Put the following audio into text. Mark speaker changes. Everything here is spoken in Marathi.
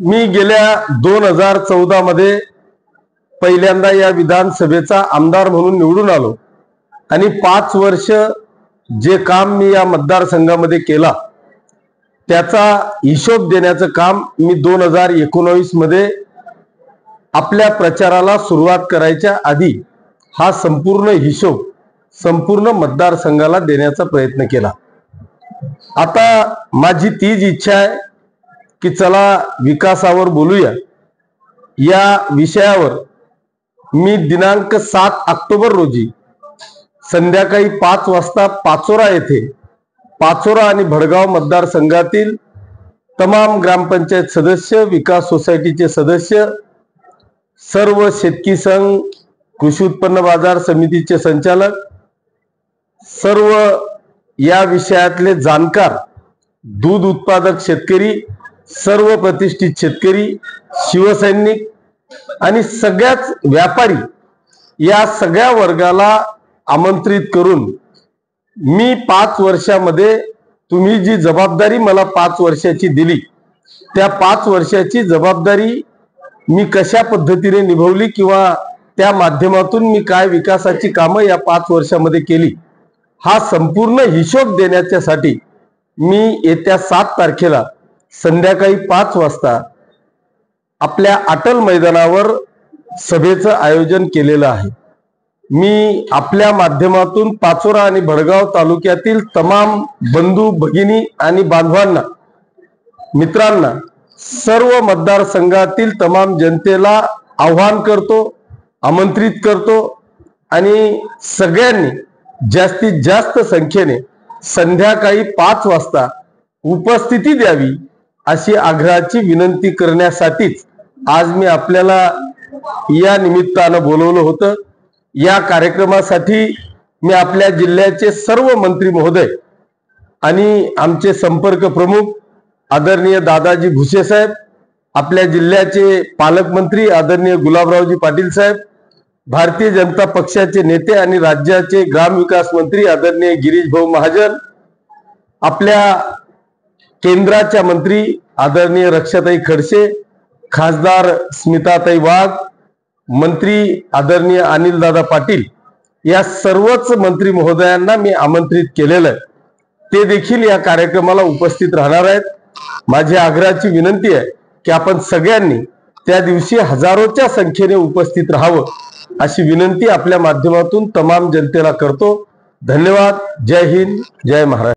Speaker 1: मी गेल्या 2014 मध्ये पहिल्यांदा या विधानसभेचा आमदार म्हणून निवडून आलो आणि 5 वर्ष जे काम मी या मतदारसंघामध्ये केला त्याचा हिशोब देण्याचं काम मी 2019 मध्ये आपल्या प्रचाराला सुरुवात करायच्या आधी हा संपूर्ण हिशोब संपूर्ण मतदारसंघाला देण्याचा प्रयत्न केला। आता माझी तीच इच्छा आहे की चला विकासावर बोलूया। या विषयावर मी दिनांक 7 ऑक्टोबर रोजी संध्याकाळी 5 वाजता पाचोरा येथे पाचोरा आणि भडगाव मतदारसंघातील तमाम ग्रामपंचायत सदस्य, विकास सोसायटीचे सदस्य, सर्व शेतकी संघ, कृषी उत्पन्न बाजार समितीचे संचालक, सर्व या विषयातले जाणकार, दूध उत्पादक शेतकरी, सर्व प्रतिष्ठित शेतकरी, शिवसैनिक आणि सगळ्याच व्यापारी या सगळ्या वर्गाला आमंत्रित करून मी 5 वर्षामध्ये तुम्ही जी जबाबदारी मला 5 वर्षाची दिली त्या 5 वर्षाची जबाबदारी मी कशा पद्धतीने निभावली किंवा त्या माध्यमातून मी काय विकासाची कामं या 5 वर्षामध्ये केली हा संपूर्ण हिशोब देण्यासाठी मी येत्या 7 तारखेला संध्याकाळी 5 वाजता आपल्या अटल मैदानावर सभेचं आयोजन केलेलं आहे। मी आपल्या माध्यमातून पाचोरा आणि भडगाव तालुक्यातील तमाम बंधू भगिनी आणि बांधवांना, मित्रांना, सर्व मतदारसंघातील तमाम जनतेला आव्हान करतो, आमंत्रित करतो आणि सगळ्यांनी जास्तीत जास्त संख्येने संध्याकाळी 5 वाजता उपस्थिती द्यावी अशी आग्रहाची विनंती करण्यासाठीच आज मी आपल्याला या निमित्तानं बोलवलं होतं। या कार्यक्रमासाठी मी आपल्या जिल्ह्याचे सर्व मंत्री महोदय आणि आमचे संपर्क प्रमुख आदरणीय दादाजी भुसे साहेब, आपल्या जिल्ह्याचे पालकमंत्री आदरणीय गुलाबरावजी पाटील साहेब, भारतीय जनता पक्षाचे नेते आणि राज्याचे ग्रामविकास मंत्री आदरणीय गिरीश भाऊ महाजन, आपल्या केंद्राच्या मंत्री आदरणीय रक्षाताई खडसे, खासदार स्मिताताई वाघ, मंत्री आदरणीय अनिलदादा पाटील, या सर्वच मंत्री महोदयांना मी आमंत्रित केलेलं आहे। ते देखील या कार्यक्रमाला उपस्थित राहणार आहेत। माझी आग्रहाची विनंती आहे की आपण सगळ्यांनी त्या दिवशी हजारोच्या संख्येने उपस्थित राहावं अशी विनंती आपल्या माध्यमातून तमाम जनतेला करतो। धन्यवाद। जय हिंद, जय महाराष्ट्र।